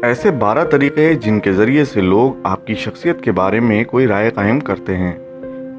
ऐसे 12 तरीके हैं जिनके ज़रिए से लोग आपकी शख्सियत के बारे में कोई राय कायम करते हैं।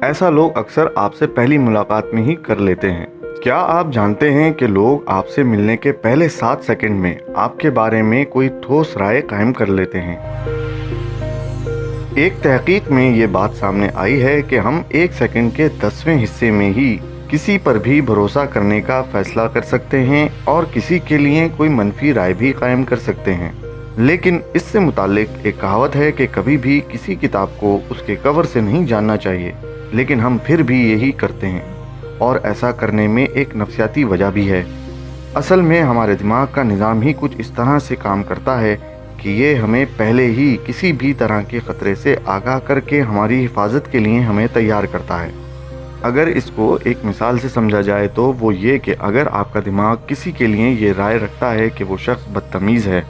ऐसा लोग अक्सर आपसे पहली मुलाकात में ही कर लेते हैं। क्या आप जानते हैं कि लोग आपसे मिलने के पहले 7 सेकंड में आपके बारे में कोई ठोस राय कायम कर लेते हैं। एक तहकीक में ये बात सामने आई है कि हम 1 सेकंड के 10वें हिस्से में ही किसी पर भी भरोसा करने का फैसला कर सकते हैं और किसी के लिए कोई मनफी राय भी कायम कर सकते हैं। लेकिन इससे मुताल्लिक एक कहावत है कि कभी भी किसी किताब को उसके कवर से नहीं जानना चाहिए, लेकिन हम फिर भी यही करते हैं और ऐसा करने में एक नफ्सियाती वजह भी है। असल में हमारे दिमाग का निज़ाम ही कुछ इस तरह से काम करता है कि ये हमें पहले ही किसी भी तरह के ख़तरे से आगाह करके हमारी हिफाजत के लिए हमें तैयार करता है। अगर इसको एक मिसाल से समझा जाए तो वो ये कि अगर आपका दिमाग किसी के लिए ये राय रखता है कि वो शख्स बदतमीज़ है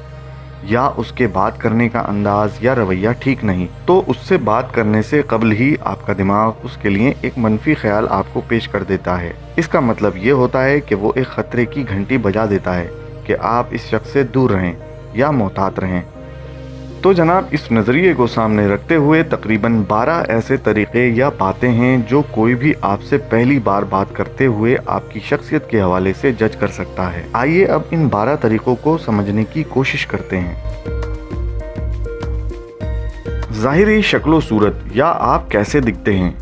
या उसके बात करने का अंदाज या रवैया ठीक नहीं, तो उससे बात करने से कबल ही आपका दिमाग उसके लिए एक मनफी ख्याल आपको पेश कर देता है। इसका मतलब ये होता है कि वो एक ख़तरे की घंटी बजा देता है कि आप इस शख्स से दूर रहें या मोहतात रहें। तो जनाब, इस नज़रिए को सामने रखते हुए तकरीबन 12 ऐसे तरीक़े या बातें हैं जो कोई भी आपसे पहली बार बात करते हुए आपकी शख्सियत के हवाले से जज कर सकता है। आइए अब इन 12 तरीक़ों को समझने की कोशिश करते हैं। ज़ाहिरी शक्लो सूरत या आप कैसे दिखते हैं,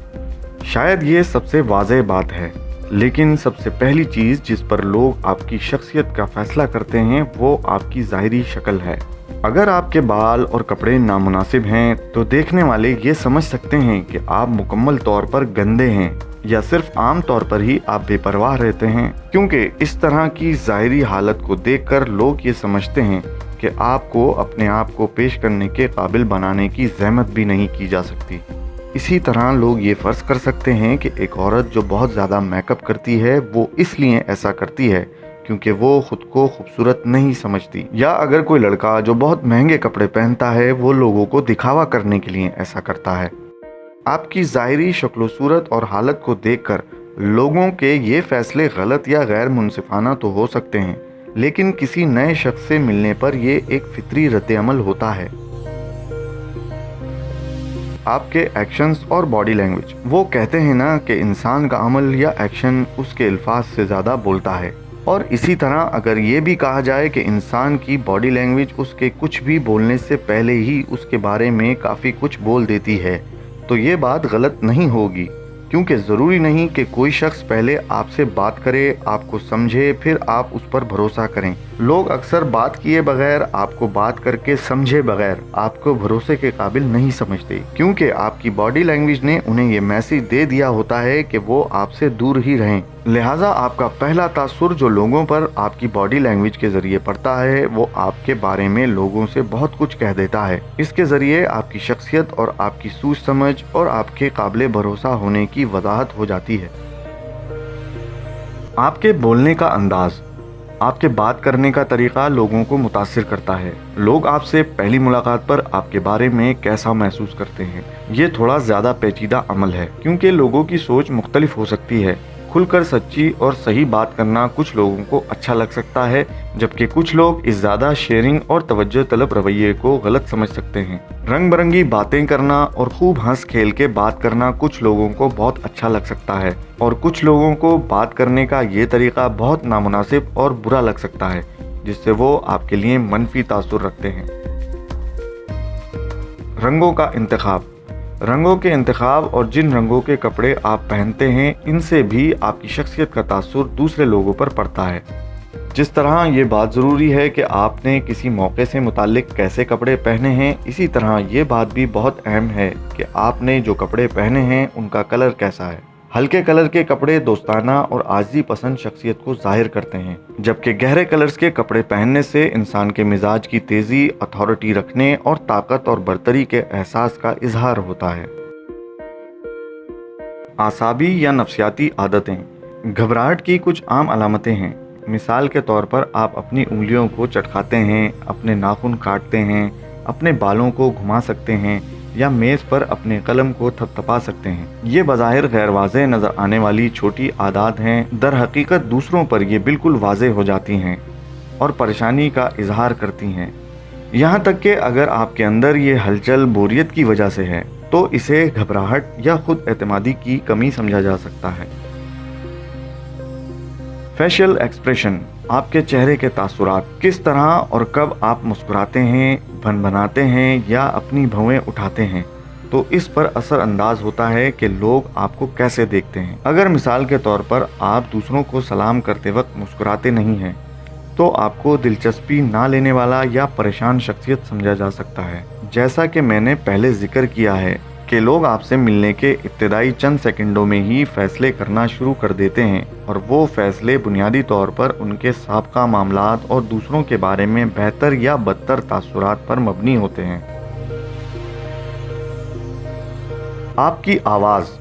शायद ये सबसे वाज़ेह बात है, लेकिन सबसे पहली चीज़ जिस पर लोग आपकी शख्सियत का फ़ैसला करते हैं वो आपकी ज़ाहिरी शक्ल है। अगर आपके बाल और कपड़े नामुनासिब हैं तो देखने वाले ये समझ सकते हैं कि आप मुकम्मल तौर पर गंदे हैं या सिर्फ आम तौर पर ही आप बेपरवाह रहते हैं, क्योंकि इस तरह की ज़ाहिरी हालत को देखकर लोग ये समझते हैं कि आपको अपने आप को पेश करने के काबिल बनाने की ज़हमत भी नहीं की जा सकती। इसी तरह लोग ये फ़र्ज़ कर सकते हैं कि एक औरत जो बहुत ज़्यादा मेकअप करती है वो इसलिए ऐसा करती है क्योंकि वो खुद को खूबसूरत नहीं समझती, या अगर कोई लड़का जो बहुत महंगे कपड़े पहनता है वो लोगों को दिखावा करने के लिए ऐसा करता है। आपकी ज़ाहिरी शक्ल सूरत और हालत को देखकर लोगों के ये फैसले गलत या गैर मुनसिफाना तो हो सकते हैं, लेकिन किसी नए शख्स से मिलने पर ये एक फितरी रद्द-ए-अमल होता है। आपके एक्शंस और बॉडी लैंग्वेज। वो कहते हैं ना कि इंसान का अमल या एक्शन उसके अल्फाज से ज़्यादा बोलता है, और इसी तरह अगर ये भी कहा जाए कि इंसान की बॉडी लैंग्वेज उसके कुछ भी बोलने से पहले ही उसके बारे में काफ़ी कुछ बोल देती है, तो ये बात गलत नहीं होगी, क्योंकि ज़रूरी नहीं कि कोई शख्स पहले आपसे बात करे, आपको समझे, फिर आप उस पर भरोसा करें। लोग अक्सर बात किए बगैर, आपको बात करके समझे बगैर आपको भरोसे के काबिल नहीं समझते, क्योंकि आपकी बॉडी लैंग्वेज ने उन्हें ये मैसेज दे दिया होता है कि वो आपसे दूर ही रहें। लिहाजा आपका पहला तासुर जो लोगों पर आपकी बॉडी लैंग्वेज के ज़रिए पड़ता है वो आपके बारे में लोगों से बहुत कुछ कह देता है। इसके ज़रिए आपकी शख्सियत और आपकी सूझ समझ और आपके काबिल भरोसा होने की वजाहत हो जाती है। आपके बोलने का अंदाज, आपके बात करने का तरीक़ा लोगों को मुतासिर करता है। लोग आपसे पहली मुलाकात पर आपके बारे में कैसा महसूस करते हैं, ये थोड़ा ज़्यादा पेचीदा अमल है, क्योंकि लोगों की सोच मुख्तलिफ हो सकती है। खुलकर सच्ची और सही बात करना कुछ लोगों को अच्छा लग सकता है, जबकि कुछ लोग इस ज़्यादा शेयरिंग और तवज्जो तलब रवैये को गलत समझ सकते हैं। रंग बिरंगी बातें करना और खूब हंस खेल के बात करना कुछ लोगों को बहुत अच्छा लग सकता है, और कुछ लोगों को बात करने का ये तरीक़ा बहुत नामुनासिब और बुरा लग सकता है, जिससे वो आपके लिए मनफी तासुर रखते हैं। रंगों का इंतखाब। रंगों के इंतखाब और जिन रंगों के कपड़े आप पहनते हैं, इनसे भी आपकी शख्सियत का तासुर दूसरे लोगों पर पड़ता है। जिस तरह ये बात ज़रूरी है कि आपने किसी मौके से मुताल्लिक कैसे कपड़े पहने हैं, इसी तरह ये बात भी बहुत अहम है कि आपने जो कपड़े पहने हैं उनका कलर कैसा है। हल्के कलर के कपड़े दोस्ताना और आज़ी पसंद शख्सियत को ज़ाहिर करते हैं, जबकि गहरे कलर्स के कपड़े पहनने से इंसान के मिजाज की तेज़ी, अथॉरिटी रखने और ताकत और बरतरी के एहसास का इजहार होता है। आसाबी या नफ्सियाती आदतें। घबराहट की कुछ आम अलामतें हैं। मिसाल के तौर पर आप अपनी उंगलियों को चटकाते हैं, अपने नाखून काटते हैं, अपने बालों को घुमा सकते हैं या मेज़ पर अपने कलम को थपथपा सकते हैं। ये बज़ाहिर गैर वाज़ेह नज़र आने वाली छोटी आदत हैं, दर हकीकत दूसरों पर ये बिल्कुल वाज़ेह हो जाती हैं और परेशानी का इजहार करती हैं। यहाँ तक कि अगर आपके अंदर ये हलचल बोरियत की वजह से है तो इसे घबराहट या खुद एतमादी की कमी समझा जा सकता है। फेशियल एक्सप्रेशन, आपके चेहरे के तासुरात, किस तरह और कब आप मुस्कुराते हैं, भनभनाते हैं या अपनी भौहें उठाते हैं, तो इस पर असर अंदाज होता है कि लोग आपको कैसे देखते हैं। अगर मिसाल के तौर पर आप दूसरों को सलाम करते वक्त मुस्कुराते नहीं हैं तो आपको दिलचस्पी ना लेने वाला या परेशान शख्सियत समझा जा सकता है। जैसा कि मैंने पहले जिक्र किया है कि लोग आपसे मिलने के इब्तिदाई चंद सेकंडों में ही फैसले करना शुरू कर देते हैं और वो फैसले बुनियादी तौर पर उनके साबका मामलात और दूसरों के बारे में बेहतर या बदतर तासुरात पर मबनी होते हैं। आपकी आवाज़,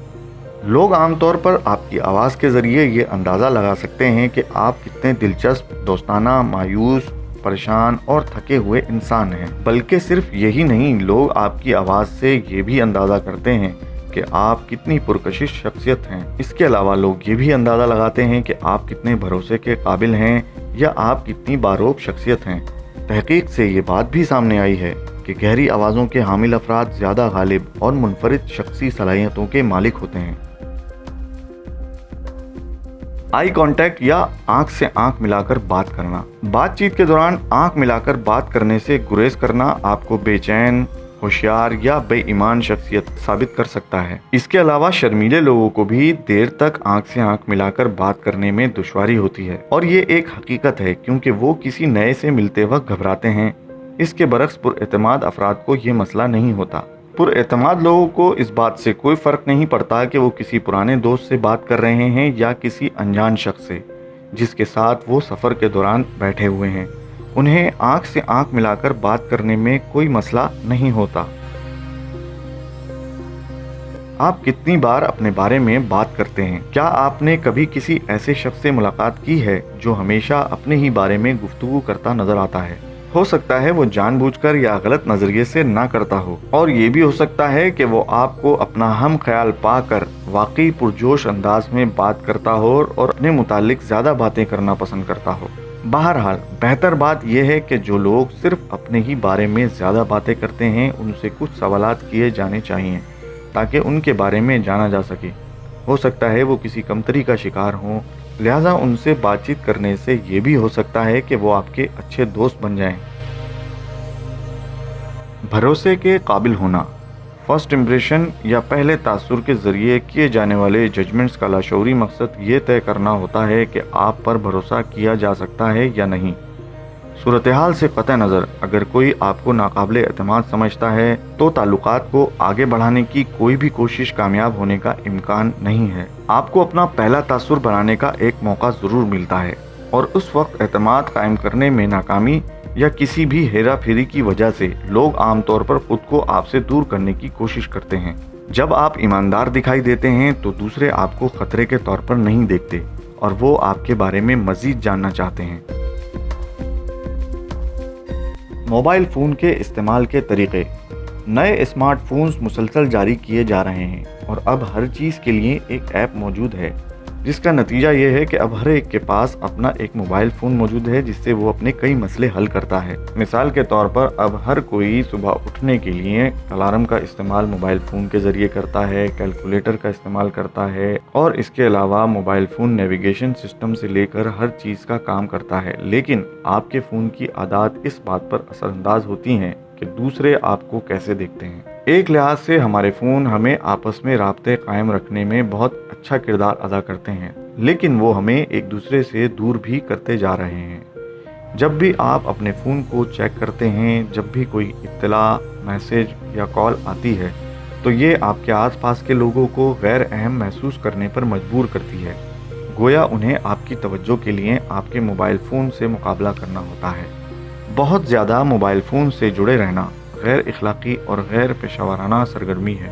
लोग आमतौर पर आपकी आवाज़ के ज़रिए ये अंदाज़ा लगा सकते हैं कि आप कितने दिलचस्प, दोस्ताना, मायूस, परेशान और थके हुए इंसान हैं। बल्कि सिर्फ यही नहीं, लोग आपकी आवाज़ से ये भी अंदाज़ा करते हैं कि आप कितनी पुरकशिश शख्सियत हैं। इसके अलावा लोग ये भी अंदाज़ा लगाते हैं कि आप कितने भरोसे के काबिल हैं या आप कितनी बारोक शख्सियत हैं। तहकीक से ये बात भी सामने आई है कि गहरी आवाज़ों के हामिल अफराद ज़्यादा गालिब और मुनफरिद शख्सी सलाहियतों के मालिक होते हैं। आई कांटेक्ट या आंख से आंख मिलाकर बात करना, बातचीत के दौरान आंख मिलाकर बात करने से गुरेज करना आपको बेचैन, होशियार या बेईमान शख्सियत साबित कर सकता है। इसके अलावा शर्मीले लोगों को भी देर तक आंख से आंख मिलाकर बात करने में दुश्वारी होती है और ये एक हकीकत है क्योंकि वो किसी नए से मिलते वक्त घबराते हैं। इसके बरक्स पुरएतमाद अफराद को ये मसला नहीं होता। पुरएतमाद लोगों को इस बात से कोई फ़र्क नहीं पड़ता कि वो किसी पुराने दोस्त से बात कर रहे हैं या किसी अनजान शख्स से जिसके साथ वो सफ़र के दौरान बैठे हुए हैं। उन्हें आंख से आंख मिलाकर बात करने में कोई मसला नहीं होता। आप कितनी बार अपने बारे में बात करते हैं? क्या आपने कभी किसी ऐसे शख्स से मुलाकात की है जो हमेशा अपने ही बारे में गुफ्तगू करता नजर आता है? हो सकता है वो जानबूझकर या गलत नजरिए से ना करता हो, और ये भी हो सकता है कि वो आपको अपना हम ख्याल पाकर वाकई पुरजोश अंदाज में बात करता हो और अपने मुतालिक ज़्यादा बातें करना पसंद करता हो। बहरहाल बेहतर बात यह है कि जो लोग सिर्फ अपने ही बारे में ज़्यादा बातें करते हैं उनसे कुछ सवालात किए जाने चाहिए ताकि उनके बारे में जाना जा सके। हो सकता है वो किसी कमतरी का शिकार हों, लिहाजा उनसे बातचीत करने से ये भी हो सकता है कि वो आपके अच्छे दोस्त बन जाएं। भरोसे के काबिल होना, फर्स्ट इम्प्रेशन या पहले तासुर के ज़रिए किए जाने वाले जजमेंट्स का लाशऊरी मकसद ये तय करना होता है कि आप पर भरोसा किया जा सकता है या नहीं। सूरत हाल से क़तई नज़र अगर कोई आपको नाकाबिले एतमाद समझता है तो ताल्लुकात को आगे बढ़ाने की कोई भी कोशिश कामयाब होने का इम्कान नहीं है। आपको अपना पहला तासुर बनाने का एक मौका ज़रूर मिलता है और उस वक्त एतमाद कायम करने में नाकामी या किसी भी हेरा फेरी की वजह से लोग आमतौर पर खुद को आपसे दूर करने की कोशिश करते हैं। जब आप ईमानदार दिखाई देते हैं तो दूसरे आपको खतरे के तौर पर नहीं देखते और वो आपके बारे में मज़ीद जानना चाहते हैं। मोबाइल फ़ोन के इस्तेमाल के तरीक़े, नए स्मार्टफोन्स मुसलसल जारी किए जा रहे हैं और अब हर चीज़ के लिए एक ऐप मौजूद है जिसका नतीजा ये है कि अब हर एक के पास अपना एक मोबाइल फ़ोन मौजूद है जिससे वो अपने कई मसले हल करता है। मिसाल के तौर पर अब हर कोई सुबह उठने के लिए अलार्म का इस्तेमाल मोबाइल फ़ोन के ज़रिए करता है, कैलकुलेटर का इस्तेमाल करता है और इसके अलावा मोबाइल फ़ोन नेविगेशन सिस्टम से लेकर हर चीज़ का काम करता है। लेकिन आपके फ़ोन की आदत इस बात पर असरअंदाज होती हैं कि दूसरे आपको कैसे देखते हैं। एक लिहाज से हमारे फ़ोन हमें आपस में राब्ते कायम रखने में बहुत अच्छा किरदार अदा करते हैं, लेकिन वो हमें एक दूसरे से दूर भी करते जा रहे हैं। जब भी आप अपने फ़ोन को चेक करते हैं, जब भी कोई इत्तला, मैसेज या कॉल आती है तो ये आपके आसपास के लोगों को गैर अहम महसूस करने पर मजबूर करती है। गोया उन्हें आपकी तवज्जो के लिए आपके मोबाइल फ़ोन से मुकाबला करना होता है। बहुत ज़्यादा मोबाइल फ़ोन से जुड़े रहना गैर इखलाकी और गैर पेशावराना सरगर्मी है।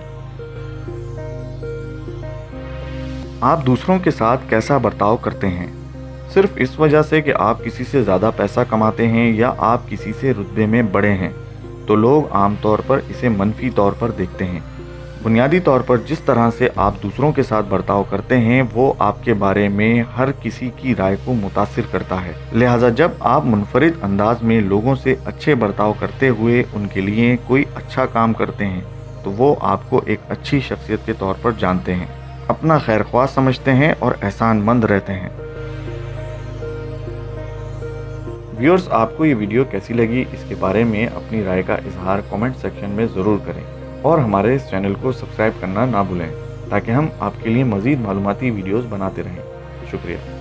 आप दूसरों के साथ कैसा बर्ताव करते हैं सिर्फ इस वजह से कि आप किसी से ज़्यादा पैसा कमाते हैं या आप किसी से रुतबे में बड़े हैं तो लोग आमतौर पर इसे मनफी तौर पर देखते हैं। बुनियादी तौर पर जिस तरह से आप दूसरों के साथ बर्ताव करते हैं वो आपके बारे में हर किसी की राय को मुतासिर करता है। लिहाजा जब आप मुनफरिद अंदाज में लोगों से अच्छे बर्ताव करते हुए उनके लिए कोई अच्छा काम करते हैं तो वो आपको एक अच्छी शख्सियत के तौर पर जानते हैं, अपना खैरख्वाह समझते हैं और एहसानमंद रहते हैं। व्यूअर्स, आपको ये वीडियो कैसी लगी इसके बारे में अपनी राय का इजहार कमेंट सेक्शन में ज़रूर करें और हमारे इस चैनल को सब्सक्राइब करना ना भूलें ताकि हम आपके लिए मज़ीद मालूमाती वीडियोस बनाते रहें। शुक्रिया।